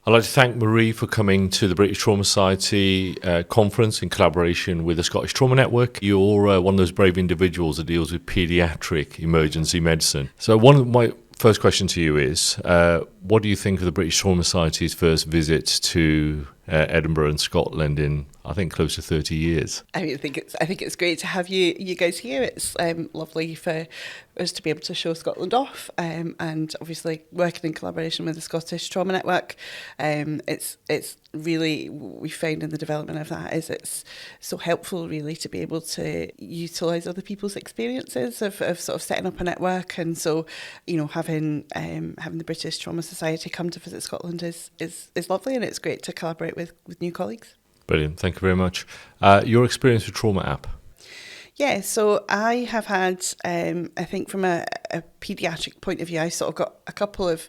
I'd like to thank Marie for coming to the British Trauma Society conference in collaboration with the Scottish Trauma Network. You're one of those brave individuals that deals with paediatric emergency medicine. So one of my first question to you is, what do you think of the British Trauma Society's first visit to Edinburgh and Scotland in, I think, close to 30 years? I think it's great to have you guys here. It's lovely for us to be able to show Scotland off, and obviously working in collaboration with the Scottish Trauma Network. It's really, we found in the development of that is it's so helpful really to be able to utilise other people's experiences of sort of setting up a network, and so having the British Trauma Society come to visit Scotland is lovely, and it's great to collaborate with new colleagues. Brilliant, thank you very much. Your experience with Trauma App? Yeah, so I have had, I think from a paediatric point of view, I sort of got a couple of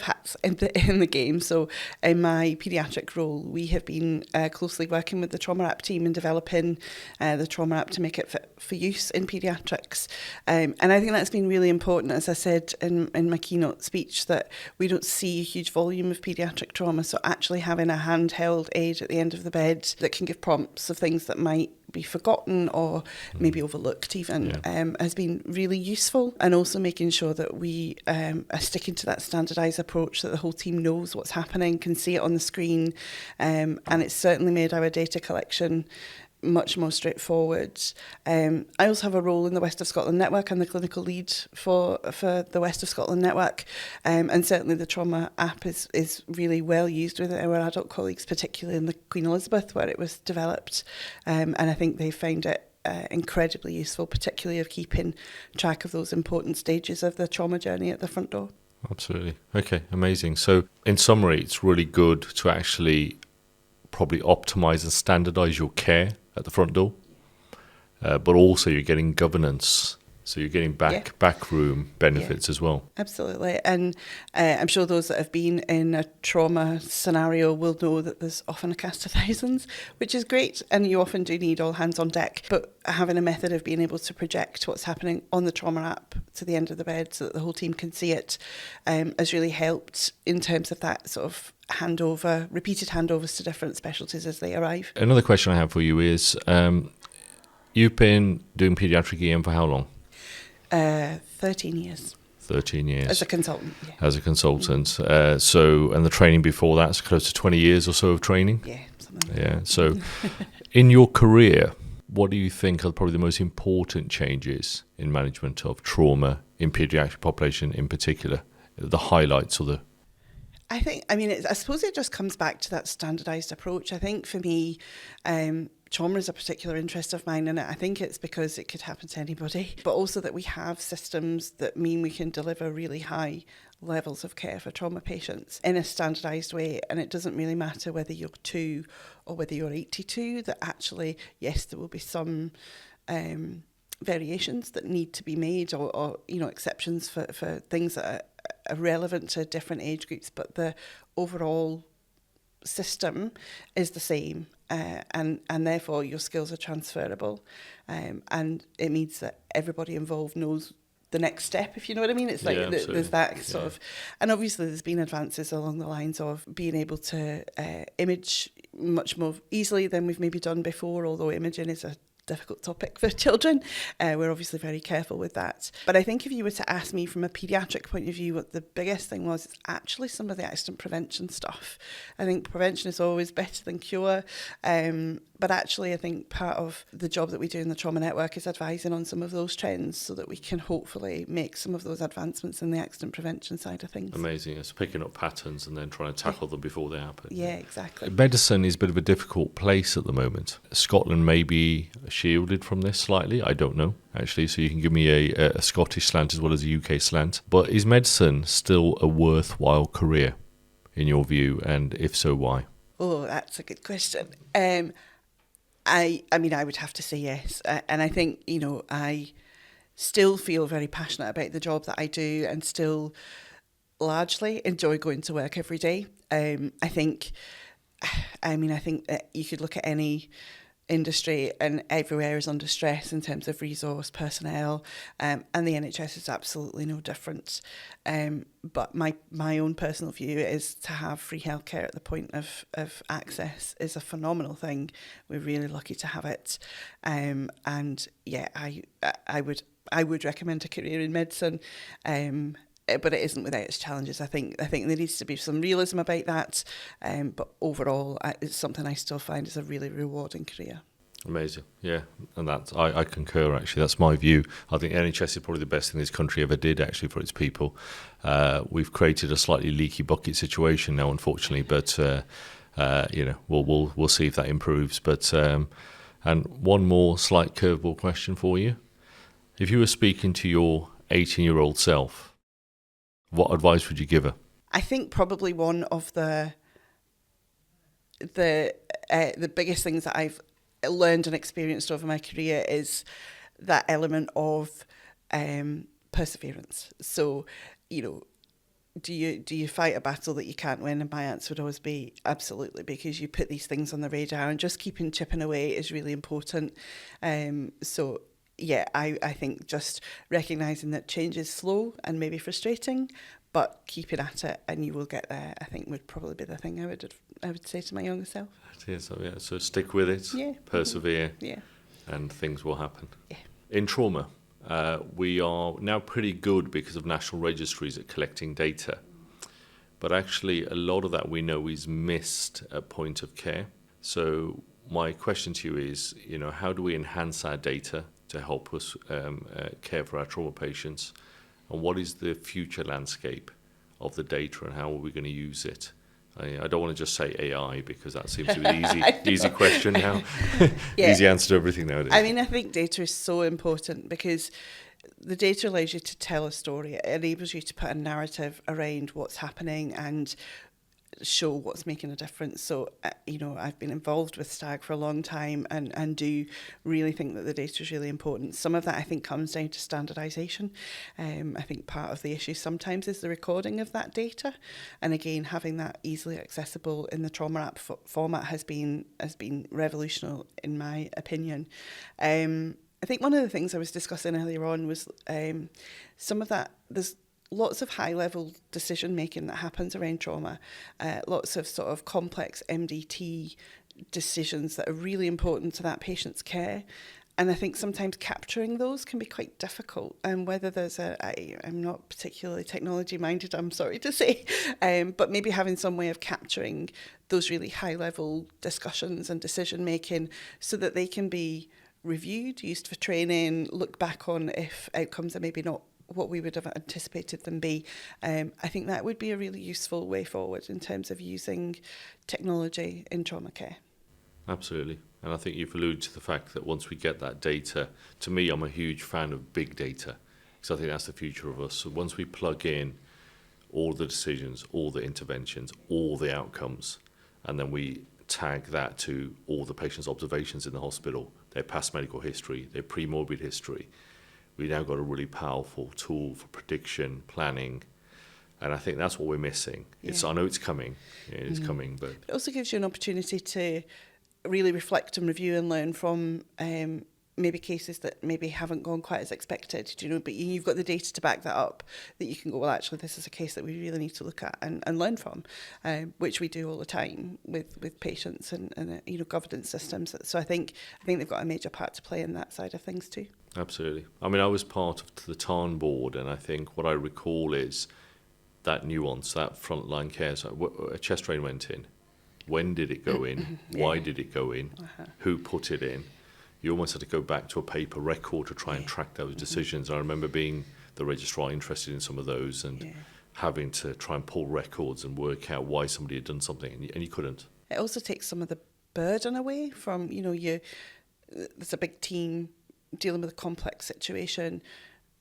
hats in the game. So in my paediatric role, we have been closely working with the Trauma App team in developing the Trauma App to make it fit for use in paediatrics. And I think that's been really important, as I said in my keynote speech, that we don't see a huge volume of paediatric trauma. So actually having a handheld aid at the end of the bed that can give prompts of things that might be forgotten or maybe overlooked even, has been really useful, and also making sure that we are sticking to that standardised approach, that the whole team knows what's happening, can see it on the screen, and it's certainly made our data collection much more straightforward. I also have a role in the West of Scotland Network. I'm the clinical lead for the West of Scotland Network, and certainly the Trauma App is really well used with our adult colleagues, particularly in the Queen Elizabeth where it was developed, and I think they found it incredibly useful, particularly of keeping track of those important stages of the trauma journey at the front door. Absolutely. Okay, amazing. So in summary, it's really good to actually probably optimise and standardise your care at the front door, but also you're getting governance, so you're getting backroom benefits as well. Absolutely, and I'm sure those that have been in a trauma scenario will know that there's often a cast of thousands, which is great, and you often do need all hands on deck, but having a method of being able to project what's happening on the Trauma App to the end of the bed so that the whole team can see it has really helped in terms of that sort of repeated handovers to different specialties as they arrive. Another question I have for you is, you've been doing paediatric EM for how long? 13 years. 13 years. As a consultant, yeah. As a consultant. And the training before that's close to 20 years or so of training? Yeah, something like that. So in your career, what do you think are probably the most important changes in management of trauma in paediatric population in particular? The highlights or the... I suppose it just comes back to that standardised approach. I think for me, trauma is a particular interest of mine, and I think it's because it could happen to anybody, but also that we have systems that mean we can deliver really high levels of care for trauma patients in a standardised way, and it doesn't really matter whether you're 2 or whether you're 82, that actually, yes, there will be some variations that need to be made or exceptions for things that are relevant to different age groups, but the overall system is the same, and therefore your skills are transferable, and it means that everybody involved knows the next step, if you know what I mean. It's like there's that sort of, and obviously there's been advances along the lines of being able to image much more easily than we've maybe done before, although imaging is a difficult topic for children. We're obviously very careful with that. But I think if you were to ask me from a paediatric point of view what the biggest thing was, it's actually some of the accident prevention stuff. I think prevention is always better than cure. But actually, I think part of the job that we do in the Trauma Network is advising on some of those trends so that we can hopefully make some of those advancements in the accident prevention side of things. Amazing. It's picking up patterns and then trying to tackle them before they happen. Yeah, exactly. Medicine is a bit of a difficult place at the moment. Scotland may be shielded from this slightly. I don't know, actually. So you can give me a Scottish slant as well as a UK slant. But is medicine still a worthwhile career, in your view? And if so, why? Oh, that's a good question. I mean, I would have to say yes. And I think, I still feel very passionate about the job that I do and still largely enjoy going to work every day. I think that you could look at any industry, and everywhere is under stress in terms of resource, personnel, and the NHS is absolutely no different. But my own personal view is to have free healthcare at the point of access is a phenomenal thing. We're really lucky to have it. And yeah, I would recommend a career in medicine. But it isn't without its challenges. I think there needs to be some realism about that. But overall, it's something I still find is a really rewarding career. Amazing, yeah, and that I concur. Actually, that's my view. I think NHS is probably the best thing this country ever did, actually, for its people. We've created a slightly leaky bucket situation now, unfortunately, but we'll see if that improves. But and one more slight curveball question for you: if you were speaking to your 18-year-old self, what advice would you give her? I think probably one of the biggest things that I've learned and experienced over my career is that element of perseverance. So, do you fight a battle that you can't win? And my answer would always be absolutely, because you put these things on the radar, and just keeping chipping away is really important. So yeah, I think just recognising that change is slow and maybe frustrating, but keeping at it and you will get there, I think would probably be the thing I would say to my younger self. So stick with it, persevere, yeah, and things will happen. Yeah. In trauma, we are now pretty good because of national registries at collecting data, but actually a lot of that we know is missed at point of care. So my question to you is, how do we enhance our data to help us care for our trauma patients, and what is the future landscape of the data, and how are we going to use it? I don't want to just say AI, because that seems to be the easy question now. Yeah. Easy answer to everything nowadays. I mean, I think data is so important because the data allows you to tell a story. It enables you to put a narrative around what's happening and show what's making a difference. So, I've been involved with STAG for a long time and do really think that the data is really important. Some of that, I think, comes down to standardisation. I think part of the issue sometimes is the recording of that data. And again, having that easily accessible in the trauma app format has been revolutionary, in my opinion. I think one of the things I was discussing earlier on was some of that, there's lots of high-level decision-making that happens around trauma, lots of sort of complex MDT decisions that are really important to that patient's care. And I think sometimes capturing those can be quite difficult. And whether there's I'm not particularly technology-minded, I'm sorry to say, but maybe having some way of capturing those really high-level discussions and decision-making so that they can be reviewed, used for training, look back on if outcomes are maybe not what we would have anticipated them be. I think that would be a really useful way forward in terms of using technology in trauma care. Absolutely. And I think you've alluded to the fact that once we get that data, to me, I'm a huge fan of big data, because I think that's the future of us. So once we plug in all the decisions, all the interventions, all the outcomes, and then we tag that to all the patient's observations in the hospital, their past medical history, their pre-morbid history, we now got a really powerful tool for prediction, planning, and I think that's what we're missing. Yeah. I know it's coming. It's coming, but it also gives you an opportunity to really reflect and review and learn from maybe cases that maybe haven't gone quite as expected, but you've got the data to back that up, that you can go, well, actually, this is a case that we really need to look at and learn from, which we do all the time with patients and governance systems. So I think they've got a major part to play in that side of things too. Absolutely. I mean, I was part of the TARN board, and I think what I recall is that nuance, that frontline care. So a chest drain went in. When did it go in? Why did it go in? Who put it in? You almost had to go back to a paper record to try and track those decisions. I remember being the registrar interested in some of those and having to try and pull records and work out why somebody had done something, and you couldn't. It also takes some of the burden away from, there's a big team dealing with a complex situation,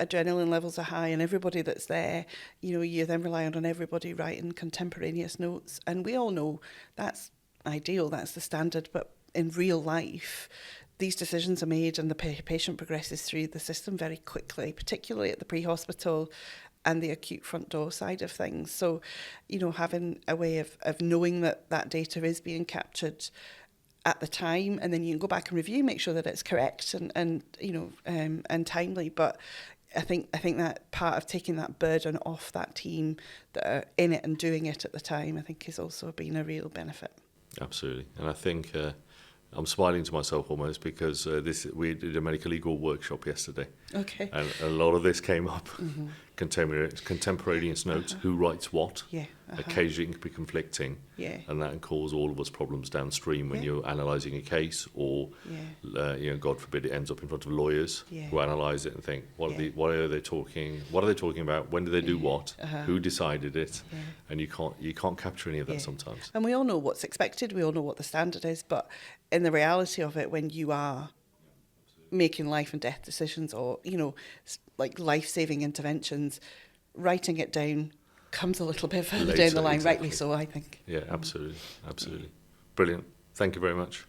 adrenaline levels are high, and everybody that's there, you're then relying on everybody writing contemporaneous notes. And we all know that's ideal, that's the standard, but in real life, these decisions are made and the patient progresses through the system very quickly, particularly at the pre-hospital and the acute front door side of things. So, having a way of knowing that data is being captured at the time, and then you can go back and review, make sure that it's correct and and timely. But I think that part of taking that burden off that team that are in it and doing it at the time, I think, has also been a real benefit. Absolutely. And I think I'm smiling to myself almost because we did a medical legal workshop yesterday. Okay. And a lot of this came up. Contemporaneous notes, who writes what. Yeah. Occasionally it can be conflicting. Yeah. And that can cause all of us problems downstream when Yeah. you're analysing a case, or God forbid it ends up in front of lawyers who analyse it and think, what are they talking about? When did they do what? Who decided it? Yeah. And you can't capture any of that sometimes. And we all know what's expected. We all know what the standard is. But in the reality of it, when you are making life and death decisions, or like life-saving interventions, writing it down comes a little bit further down the line, rightly so, I think. Yeah, absolutely. Brilliant. Thank you very much.